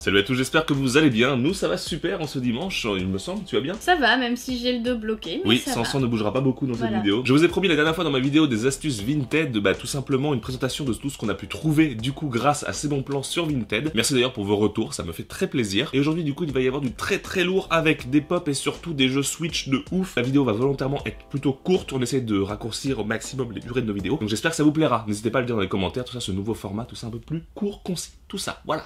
Salut à tous, j'espère que vous allez bien. Nous ça va super en ce dimanche, il me semble, tu vas bien? Ça va, même si j'ai le dos bloqué, mais oui, ça Sanson va. ne bougera pas beaucoup dans cette vidéo. Je vous ai promis la dernière fois dans ma vidéo des astuces Vinted, tout simplement une présentation de tout ce qu'on a pu trouver du coup grâce à ces bons plans sur Vinted. Merci d'ailleurs pour vos retours, ça me fait très plaisir. Et aujourd'hui du coup il va y avoir du très lourd avec des pop et surtout des jeux Switch de ouf. La vidéo va volontairement être plutôt courte, on essaie de raccourcir au maximum les durées de nos vidéos. Donc j'espère que ça vous plaira. N'hésitez pas à le dire dans les commentaires, tout ça, ce nouveau format, tout ça un peu plus court, concis, tout ça, voilà.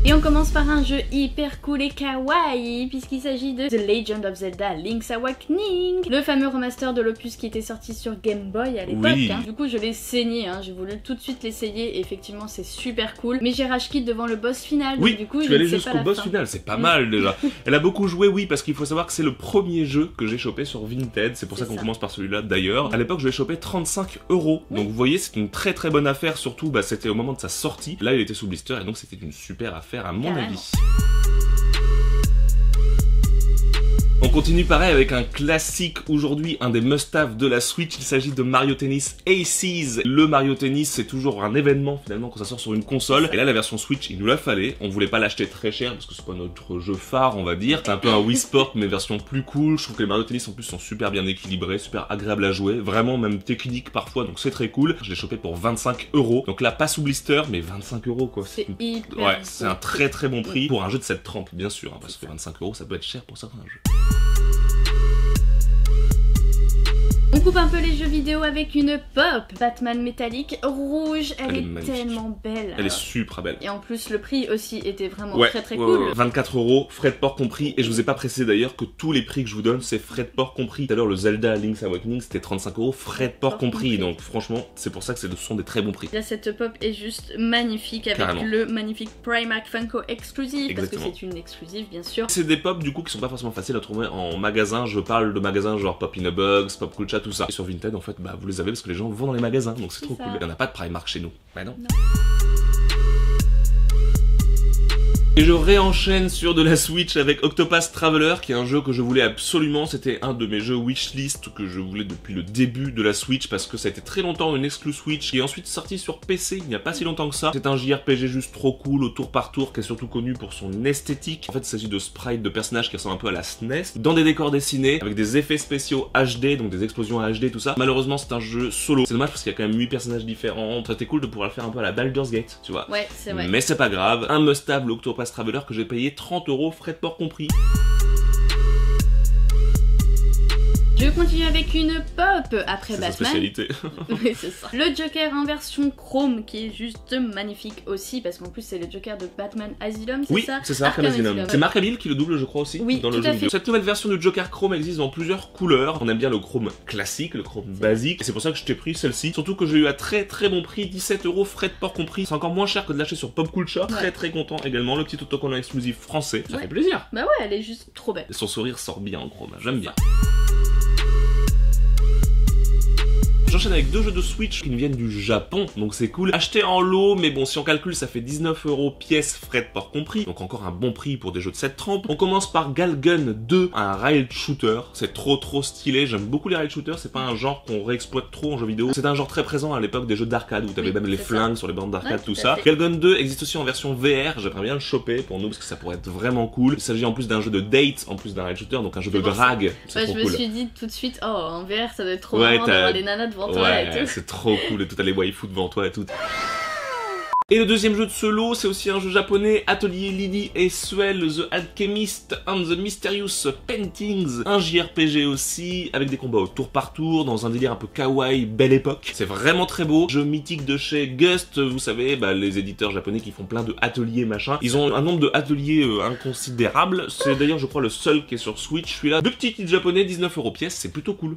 Et on commence par un jeu hyper cool et kawaii, puisqu'il s'agit de The Legend of Zelda Link's Awakening, le fameux remaster de l'opus qui était sorti sur Game Boy à l'époque. Oui. Du coup je l'ai saigné, j'ai voulu tout de suite l'essayer, et effectivement c'est super cool, mais j'ai rage quit devant le boss final, Oui, donc du coup tu je es allé ne sais jusqu'au pas la boss fin. final, c'est pas mal déjà. Elle a beaucoup joué, oui, parce qu'il faut savoir que c'est le premier jeu que j'ai chopé sur Vinted, c'est pour ça qu'on commence par celui-là d'ailleurs. À l'époque je l'ai chopé 35 €, donc vous voyez c'est une très bonne affaire, surtout c'était au moment de sa sortie. Là il était sous blister et donc c'était une super affaire à mon avis. On continue pareil avec un classique aujourd'hui, un des must-have de la Switch, il s'agit de Mario Tennis Aces. Le Mario Tennis c'est toujours un événement finalement quand ça sort sur une console, et là la version Switch il nous la fallait, on voulait pas l'acheter très cher parce que c'est pas notre jeu phare on va dire, c'est un peu un Wii Sport mais version plus cool. Je trouve que les Mario Tennis en plus sont super bien équilibrés, super agréables à jouer, vraiment même technique parfois, donc c'est très cool. Je l'ai chopé pour 25 €, donc là pas sous blister mais 25 € quoi. C'est hyper ouais, c'est un très bon prix pour un jeu de cette trempe bien sûr, parce que 25 € ça peut être cher pour certains jeux. On coupe un peu les jeux vidéo avec une pop Batman métallique rouge, elle est magnifique. Tellement belle. Elle est super belle. Et en plus le prix aussi était vraiment très ouais, cool. 24 €, frais de port compris, et je vous ai pas précisé d'ailleurs que tous les prix que je vous donne c'est frais de port compris. Tout à l'heure le Zelda Link's Awakening c'était 35 €, frais de port compris, donc franchement c'est pour ça que ce sont des très bons prix. Là cette pop est juste magnifique avec Carrément. le magnifique Primark Funko exclusif. Exactement. Parce que c'est une exclusive bien sûr. C'est des pop du coup qui sont pas forcément faciles à trouver en magasin, je parle de magasins genre Pop in a Box, Pop Culture, tout ça. Et sur Vinted en fait vous les avez parce que les gens vont dans les magasins, donc c'est trop cool. Il y en a pas de Primark chez nous. Bah non. Et je réenchaîne sur de la Switch avec Octopath Traveler, qui est un jeu que je voulais absolument. C'était un de mes jeux wishlist que je voulais depuis le début de la Switch, parce que ça a été très longtemps une exclu Switch, qui est ensuite sorti sur PC il n'y a pas si longtemps que ça. C'est un JRPG juste trop cool, au tour par tour, qui est surtout connu pour son esthétique. En fait, il s'agit de sprites de personnages qui ressemblent un peu à la SNES, dans des décors dessinés, avec des effets spéciaux HD, donc des explosions HD, tout ça. Malheureusement, c'est un jeu solo. C'est dommage parce qu'il y a quand même 8 personnages différents. Ça aurait été cool de pouvoir le faire un peu à la Baldur's Gate, tu vois. Ouais, c'est vrai. Mais c'est pas grave. Un must-have, l'Octopath Traveler, que j'ai payé 30 €, frais de port compris. Je continue avec une pop après Batman. C'est sa spécialité. Oui, c'est ça. Le Joker en version chrome qui est juste magnifique aussi, parce qu'en plus c'est le Joker de Batman Asylum, c'est oui, ça? c'est ça, Arkham Asylum. C'est Mark Hamill qui le double je crois aussi dans le jeu vidéo. Cette nouvelle version du Joker chrome existe dans plusieurs couleurs. On aime bien le chrome classique, le chrome basique, et c'est pour ça que je t'ai pris celle-ci. Surtout que j'ai eu à très bon prix, 17 €, frais de port compris. C'est encore moins cher que de l'acheter sur Pop Culture. Très content également. Le petit autocollant exclusif français, ça fait plaisir. Bah ouais, elle est juste trop belle. Et son sourire sort bien en chrome, j'aime bien. J'enchaîne avec deux jeux de Switch qui nous viennent du Japon, donc c'est cool. Acheté en lot, mais bon, si on calcule, ça fait 19 € pièce, frais de port compris. Donc encore un bon prix pour des jeux de cette trempe. On commence par Galgun 2, un rail shooter. C'est trop stylé, j'aime beaucoup les rail shooters, c'est pas un genre qu'on réexploite trop en jeu vidéo. C'est un genre très présent à l'époque des jeux d'arcade, où t'avais même les flingues sur les bandes d'arcade, tout ça. Galgun 2 existe aussi en version VR, j'aimerais bien le choper pour nous, parce que ça pourrait être vraiment cool. Il s'agit en plus d'un jeu de date, en plus d'un rail shooter, donc un jeu de drague. C'est trop cool. Je me suis dit tout de suite, oh, en VR ça doit être trop marrant d'avoir des nanas devant toi et tout. C'est trop cool, et tout t'as les waifus devant toi et tout. Et le deuxième jeu de ce lot, c'est aussi un jeu japonais, Atelier Lily et Suel, The Alchemist and the Mysterious Paintings, un JRPG aussi, avec des combats au tour par tour, dans un délire un peu kawaii, belle époque. C'est vraiment très beau. Jeu mythique de chez Gust, vous savez, les éditeurs japonais qui font plein de ateliers machin. Ils ont un nombre de ateliers inconsidérable. C'est d'ailleurs, je crois, le seul qui est sur Switch. Celui-là, deux petits titres japonais, 19 € pièce, c'est plutôt cool.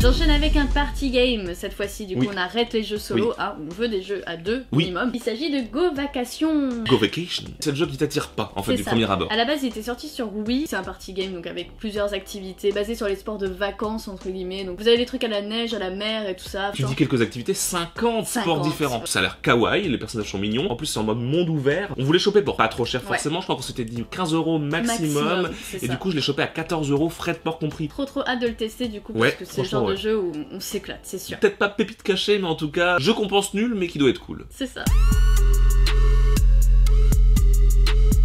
J'enchaîne avec un party game, cette fois-ci du coup on arrête les jeux solo, on veut des jeux à deux minimum. Il s'agit de Go Vacation. Go Vacation. C'est le jeu qui t'attire pas en fait du premier abord. À la base il était sorti sur Wii, c'est un party game donc avec plusieurs activités basées sur les sports de vacances entre guillemets. Donc vous avez les trucs à la neige, à la mer et tout ça. Tu dis quelques activités, 50 sports différents. Ça a l'air kawaii, les personnages sont mignons. En plus c'est en mode monde ouvert. On voulait choper pour pas trop cher forcément, je crois qu'on s'était dit 15 € maximum. Et du coup je l'ai chopé à 14 € frais de port compris. Trop hâte de le tester du coup parce que c'est le genre de jeu où on s'éclate, c'est sûr. Peut-être pas pépite cachée, mais en tout cas, jeu qu'on pense nul, mais qui doit être cool. C'est ça.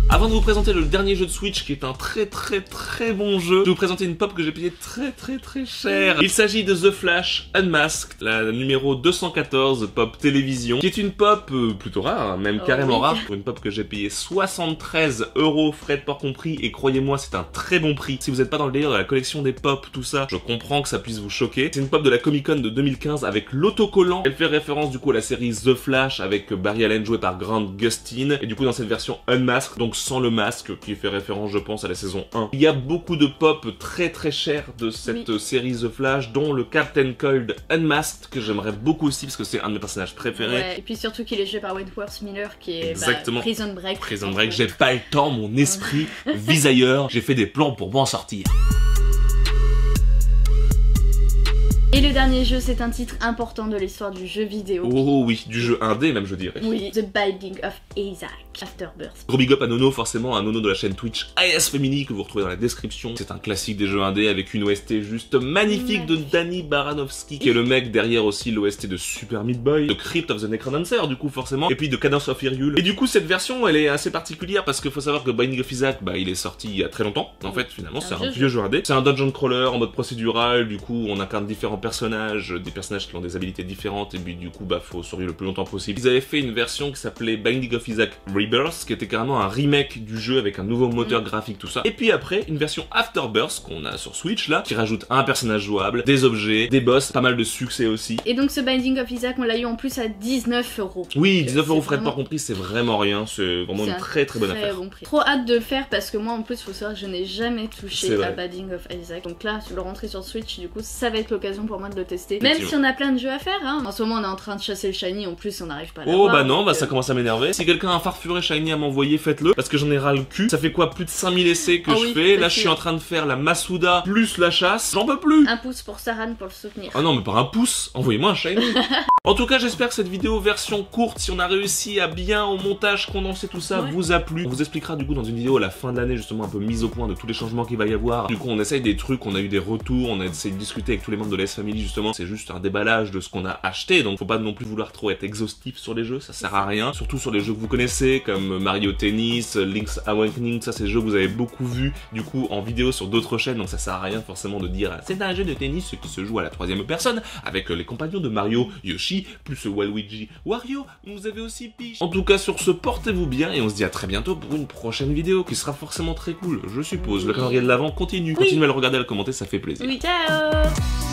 Avant de vous présenter le dernier jeu de Switch, qui est un très bon jeu, je vais vous présenter une pop que j'ai payée très cher. Il s'agit de The Flash Unmasked, la numéro 214 pop télévision, qui est une pop plutôt rare, même carrément rare, pour une pop que j'ai payée 73 €, frais de port compris, et croyez-moi, c'est un très bon prix. Si vous n'êtes pas dans le délire de la collection des pop, tout ça, je comprends que ça puisse vous choquer. C'est une pop de la Comic Con de 2015 avec l'autocollant. Elle fait référence du coup à la série The Flash avec Barry Allen joué par Grant Gustin, et du coup dans cette version Unmasked, donc sans le masque, qui fait référence je pense à la saison 1. Il y a beaucoup de pop très chers de cette série The Flash, dont le Captain Cold Unmasked, que j'aimerais beaucoup aussi parce que c'est un de mes personnages préférés. Ouais, et puis surtout qu'il est joué par Wentworth Miller, qui est Prison Break. Prison Break, j'ai pas le temps, mon esprit vise ailleurs, j'ai fait des plans pour m'en sortir. Et le dernier jeu, c'est un titre important de l'histoire du jeu vidéo. Oh oui, du jeu indé même je dirais. Oui, The Binding of Isaac, Afterbirth. Gros big up à Nono, forcément, à Nono de la chaîne Twitch AS Family que vous retrouvez dans la description. C'est un classique des jeux indés avec une OST juste magnifique de Danny Baranowski, qui est le mec derrière aussi l'OST de Super Meat Boy, de Crypt of the Necrodancer du coup forcément, et puis de Cadence of Hyrule. Et du coup cette version elle est assez particulière parce qu'il faut savoir que Binding of Isaac, il est sorti il y a très longtemps. En fait finalement c'est un vieux jeu indé. C'est un dungeon crawler en mode procédural, du coup on incarne différents personnages, des personnages qui ont des habilités différentes, et puis du coup faut survivre le plus longtemps possible. Ils avaient fait une version qui s'appelait Binding of Isaac Rebirth, qui était carrément un remake du jeu avec un nouveau moteur graphique, tout ça. Et puis après, une version Afterbirth qu'on a sur Switch là, qui rajoute un personnage jouable, des objets, des boss, pas mal de succès aussi. Et donc ce Binding of Isaac, on l'a eu en plus à 19 €. Oui, 19 € frais de port compris, c'est vraiment rien, c'est vraiment une très bonne affaire. Bon prix. Trop hâte de le faire parce que moi en plus, faut savoir que je n'ai jamais touché à Binding of Isaac. Donc là, je le rentrer sur Switch, du coup, ça va être l'occasion pour moi de le tester. Même si on a plein de jeux à faire, hein. En ce moment, on est en train de chasser le Shiny, en plus, on n'arrive pas à l'avoir. Oh bah non, ça commence à m'énerver. Si quelqu'un a un farfuré Shiny à m'envoyer, faites-le, parce que j'en ai ras le cul. Ça fait quoi, plus de 5000 essais que je fais. Là, je suis en train de faire la Masuda plus la chasse. J'en peux plus. Un pouce pour Saran pour le soutenir. Ah non, mais par un pouce, envoyez-moi un Shiny. En tout cas, j'espère que cette vidéo version courte, si on a réussi à bien au montage condenser tout ça, vous a plu. On vous expliquera du coup dans une vidéo à la fin de l'année, justement un peu mise au point de tous les changements qu'il va y avoir. Du coup, on essaye des trucs, on a eu des retours, on a essayé de discuter avec tous les membres de la S-Family justement. C'est juste un déballage de ce qu'on a acheté, donc faut pas non plus vouloir trop être exhaustif sur les jeux, ça sert à rien. Surtout sur les jeux que vous connaissez, comme Mario Tennis, Link's Awakening, ça c'est des jeux que vous avez beaucoup vus, du coup en vidéo sur d'autres chaînes, donc ça sert à rien forcément de dire c'est un jeu de tennis qui se joue à la 3e personne, avec les compagnons de Mario, Yoshi, plus Waluigi, Wario, vous avez aussi Peach. En tout cas sur ce, portez-vous bien et on se dit à très bientôt pour une prochaine vidéo qui sera forcément très cool, je suppose. Le calendrier de l'avant continue, continuez à le regarder, à le commenter, ça fait plaisir. Oui, ciao.